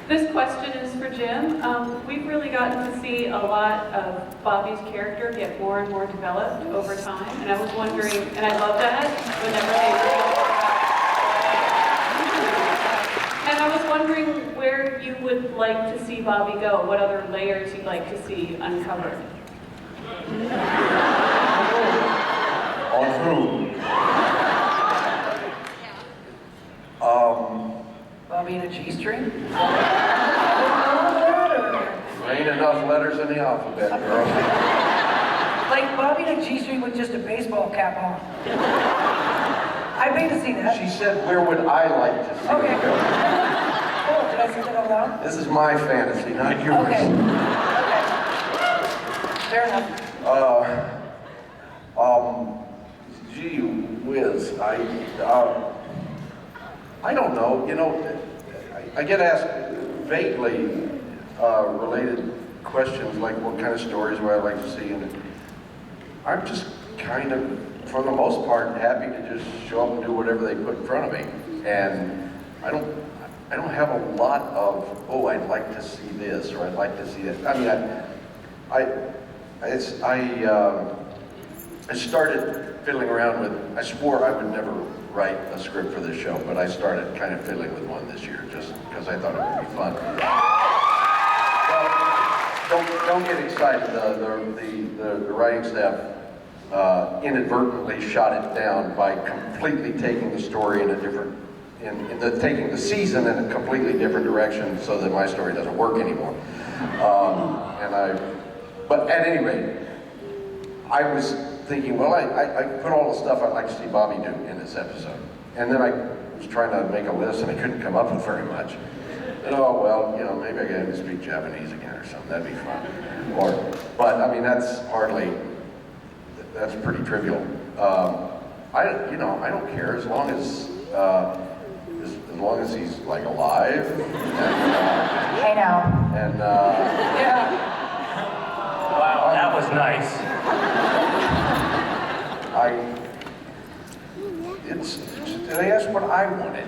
This question is for Jim. We've really gotten to see a lot of Bobby's character get more and more developed over time, and I was wondering, and I love that, whenever they and I was wondering where you would like to see Bobby go, what other layers you'd like to see uncovered. On who? Bobby in a G-string? There ain't enough letters in the alphabet, girl. Like Bobby in a G-string with just a baseball cap on. I'd pay to see that. She said, where would I like to see Okay. it go? Oh, did I say that out loud? This is my fantasy, not yours. Okay. Fair enough. Gee whiz, I don't know. You know, I get asked vaguely related questions like what kind of stories would I like to see, and I'm just kind of, for the most part, happy to just show up and do whatever they put in front of me. And I don't have a lot of, oh, I'd like to see this or I'd like to see that. I mean, I started fiddling around with, I swore I would never write a script for this show, but I started kind of fiddling with one this year just because I thought it would be fun. Well, don't get excited. The writing staff inadvertently shot it down by completely taking the story in a different, taking the season in a completely different direction so that my story doesn't work anymore. But at any rate, I was thinking, well, I put all the stuff I'd like to see Bobby do in this episode. And then I was trying to make a list and I couldn't come up with very much. And oh, well, you know, maybe I get him to speak Japanese again or something, that'd be fun. But I mean, that's pretty trivial. I don't care as long as he's like alive. And, Hey now. And Yeah. Wow, that was nice. They asked what I wanted.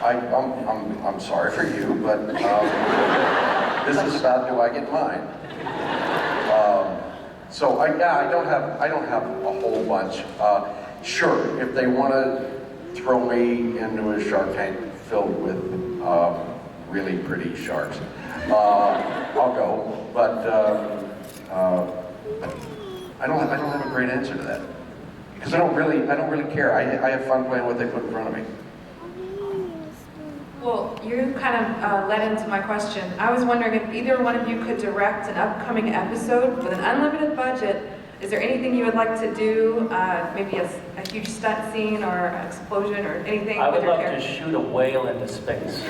I'm sorry for you, but this is about do I get mine. So I don't have a whole bunch. Sure, if they want to throw me into a shark tank filled with really pretty sharks, I'll go. But I don't have a great answer to that because I don't really care. I have fun playing what they put in front of me. Well, you kind of led into my question. I was wondering if either one of you could direct an upcoming episode with an unlimited budget. Is there anything you would like to do? Maybe a huge stunt scene or an explosion or anything? I would with your love to character? shoot a whale into space. So,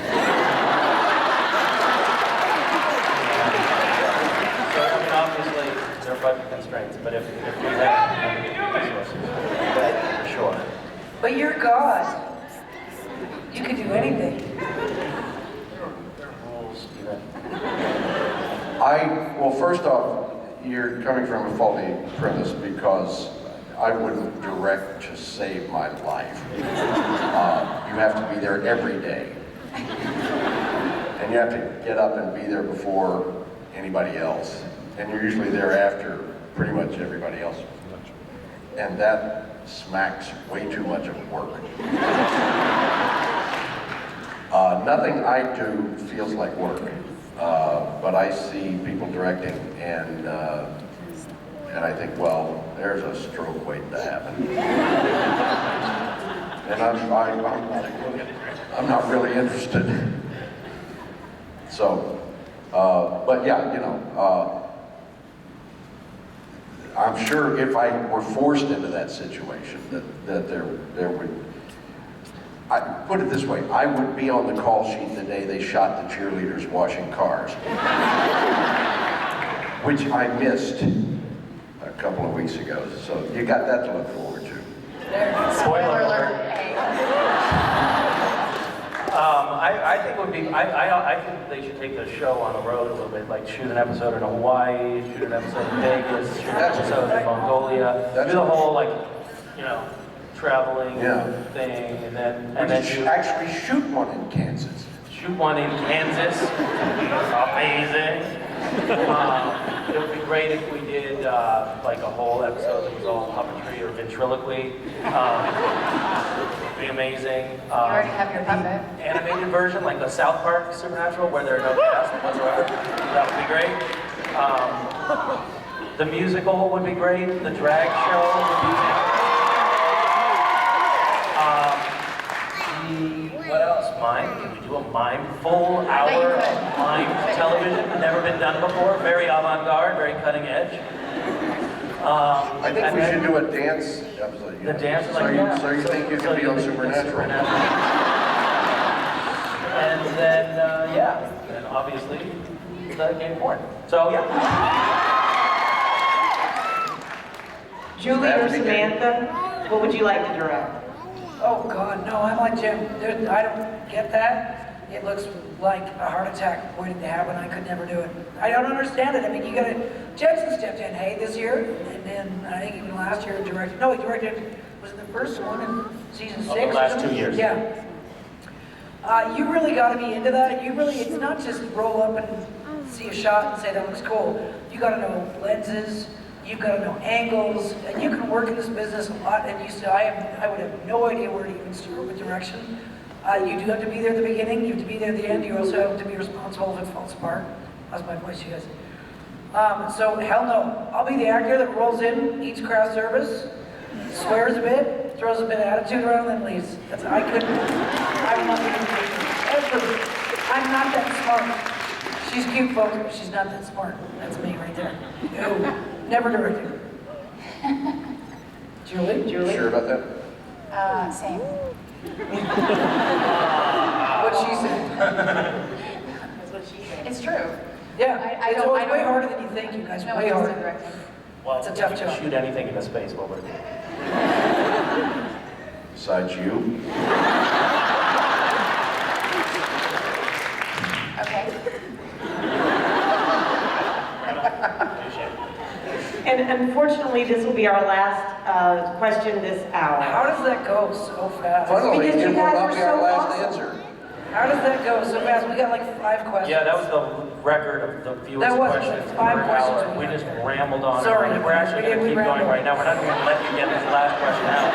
I mean, obviously, there are budget constraints, but if we have resources, sure. But you're God. You could do anything. There are rules, Steven. Well, first off, you're coming from a faulty premise because I wouldn't direct to save my life. You have to be there every day. And you have to get up and be there before anybody else. And you're usually there after pretty much everybody else. And that smacks way too much of work. Nothing I do feels like work. But I see people directing and I think, well, there's a stroke waiting to happen. And I'm not really interested. So, but yeah, you know, I'm sure if I were forced into that situation that there would, I put it this way, I would be on the call sheet the day they shot the cheerleaders washing cars, which I missed a couple of weeks ago. So you got that to look forward to. Spoiler alert. I think it would be. I think they should take the show on the road a little bit, like shoot an episode in Hawaii, shoot an episode in Vegas, shoot an episode in Mongolia, do the whole like, you know, traveling thing, and then Actually shoot one in Kansas. shoot one in Kansas. Amazing. It would be great if we did like a whole episode that was all puppetry or ventriloquy. It would be amazing. You already have your puppet. Animated version, like the South Park Supernatural, where there are no cast whatsoever. That would be great. The musical would be great. The drag show would be what else? Mime? Can we do a mime? Full hour of mime television? Never been done before. Very avant-garde, very cutting edge. I think we should do a dance episode. The dance, so like so you think you can be on Supernatural? And then, yeah, and obviously the game porn. So, yeah. Julie or Samantha, what would you like to direct? Oh God, no, I'm like Jim. Dude, I don't get that. It looks like a heart attack waiting to happen. I could never do it. I don't understand it. I mean, you gotta, Jensen stepped in, hey, this year, and then I think even last year directed, no, he directed, was it the first one in season 6? The last 2 years. Yeah. You really gotta be into that. You really, it's not just roll up and see a shot and say that looks cool. You gotta know lenses. You've got to know angles, and you can work in this business a lot. And you say, I would have no idea where to even start with direction. You do have to be there at the beginning. You have to be there at the end. You also have to be responsible if it falls apart. That's my voice, you guys. So hell no. I'll be the actor that rolls in, eats craft service, swears a bit, throws a bit of attitude around, and then leaves. That's I couldn't. I'm not the ever. I'm not that smart. She's cute, folks, but she's not that smart. That's me right there. No. Never directed. Julie? Sure about that? Same. What she said. That's what she said. It's true. Yeah, I it's don't- always I way don't- harder than you think, you guys. No Way interest in harder. directing. Well, It's a tough if you could job. shoot anything into space, what would it be? Besides you? Okay. And unfortunately, this will be our last question this hour. How does that go so fast? Funnily, Because you it will guys not are be our so last awesome. answer. How does that go so fast? We got like 5 questions. Yeah, that was the record of the fewest That wasn't questions it. per 5 questions hour. we We got just there. rambled on. Sorry, and on. We're actually going to we keep going rambled. right now. We're not going to let you get this last question out.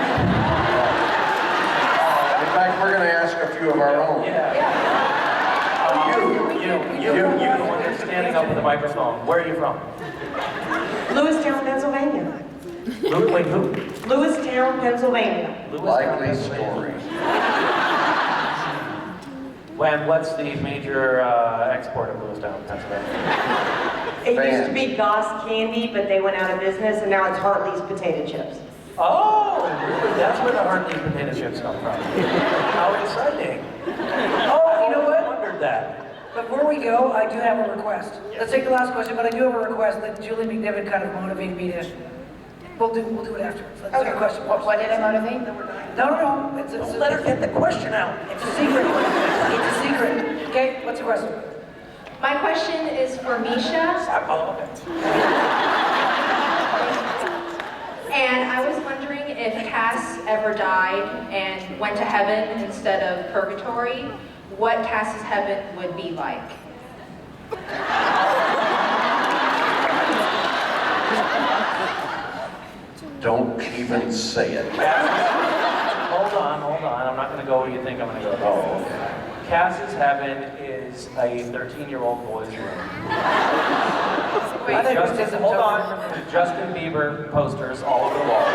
In fact, we're going to ask a few of our own. Yeah. You, the one that's standing up with the microphone. Where are you from? Lewistown, Pennsylvania. Wait, who? Lewistown, Pennsylvania. Likely story. What's the major export of Lewistown, Pennsylvania? It used to be Goss Candy, but they went out of business, and now it's Hartley's Potato Chips. Oh, really? That's where the Hartley's potato chips come from. How exciting. Oh, You know what? I wondered that. Before we go, I do have a request. Let's take the last question, but I do have a request that Julie McNiven kind of motivated me to. We'll do it after. Let's take a question. What did it motivate? No. It's Let her get the question out. It's a secret. It's a secret. Okay, what's the question? My question is for Misha, Oh, okay. and I was wondering if Cass ever died and went to heaven instead of purgatory, what Cass's heaven would be like. Don't even say it. Hold on. I'm not going to go where you think I'm going to go. Oh, okay. Cass's heaven is a 13-year-old boy's room. I think Justin, it's hold on. With Justin Bieber posters all over the walls.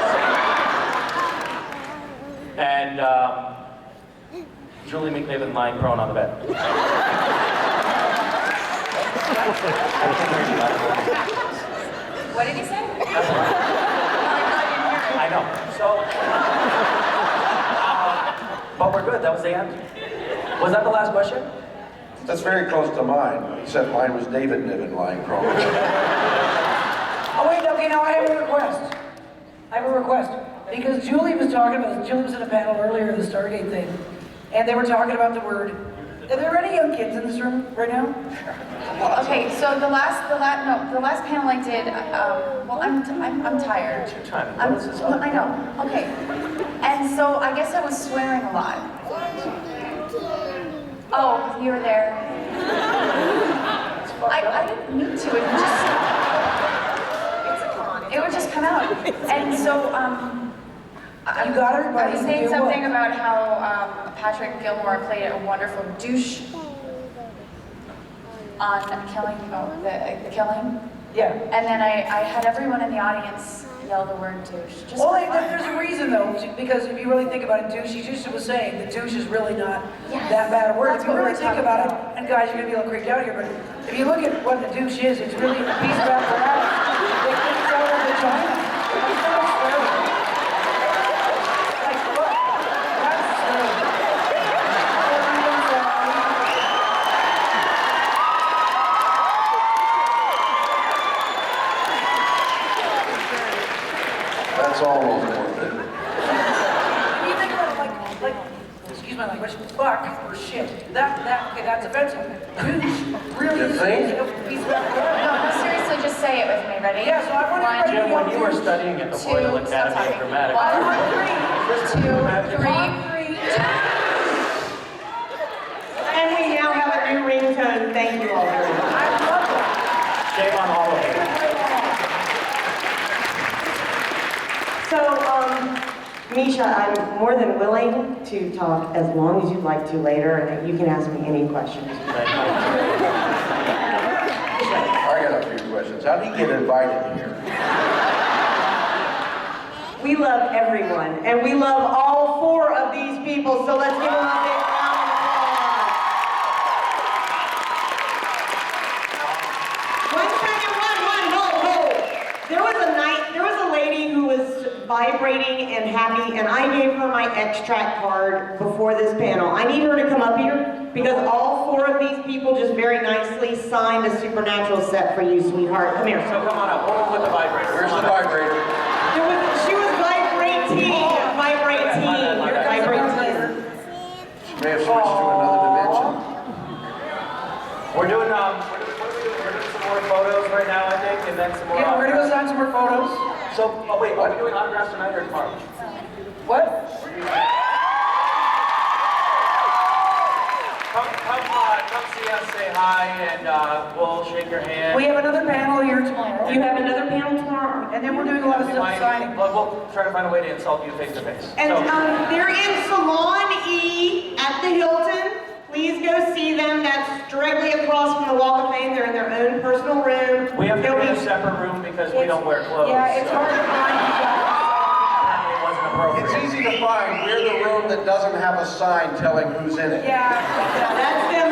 And Julie McNiven lying prone on the bed. What did he say? I know. So, but we're good. That was the end. Was that the last question? That's very close to mine, except mine was David Niven lying prone. Oh wait, okay, now I have a request. Because Julie was talking about this. Julie was in a panel earlier, the Stargate thing, and they were talking about the word. Are there any young kids in this room right now? Okay, so the last panel I did. Well, I'm tired. It's your time. I What is this all? know. Okay, and so I guess I was swearing a lot. Oh, you were there. I didn't mean to. It would just come out. And so, You got everybody. I was saying something about how Patrick Gilmore played a wonderful douche on Killing, the Killing. Yeah. And then I had everyone in the audience yell the word douche. Just Well, for fun. there's a reason though, because if you really think about it, douche, he just was saying, the douche is really not Yes. that bad a word. That's If you what really we're think talking about about. it, and guys, you're gonna be a little creeped out here, but if you look at what a douche is, it's really a piece of apparatus that comes out of the vagina. That's not swearing. Like, look, that's swearing. That's almost worth it. If you think about it, like, excuse my language, fuck or shit, okay, that's offensive. Douche really You is think? a piece of apparatus. No, seriously, just say it with me. Ready? Yeah, so I want everybody Jim, to when go you were douche. studying at the Two, Royal stop Academy of talking. Dramatic I Art, want three. 2, 3. And we now have a new ringtone. Thank you all very much. I love that. shame on all of you. So, Misha, I'm more than willing to talk as long as you'd like to later, and you can ask me any questions you'd like to. I got a few questions. How did he get invited here? We love everyone, and we love all 4 of these people, so let's give them a big round of applause. One second, hold. There was a lady who was vibrating and happy, and I gave her my extract card before this panel. I need her to come up here, because all 4 of these people just very nicely signed a supernatural set for you, sweetheart. Come here. So come on up, hold on with the vibrator. Where's the vibrator? She was vibrating. Here comes the vibrator. She may have switched to another dimension. We're doing some more photos right now, I think, and then some more Yeah, we're gonna go autographs. sign some more photos. So, oh wait, are we doing autographs tonight or tomorrow? What? Come see us, say hi, and we'll shake your hand. We have another panel here tomorrow. You have another panel tomorrow. And then we're doing a lot of We stuff might- signing. We'll try to find a way to insult you face to face. And So, they're in Salon E at the Hilton. Please go see them. That's directly across from the Walk of Fame. They're in their own personal room. we have to They'll get a be- separate room because we don't wear clothes. Yeah, it's so hard to find you guys. apparently it wasn't appropriate. It's easy to find. We're the room that doesn't have a sign telling who's in it. Yeah. That's them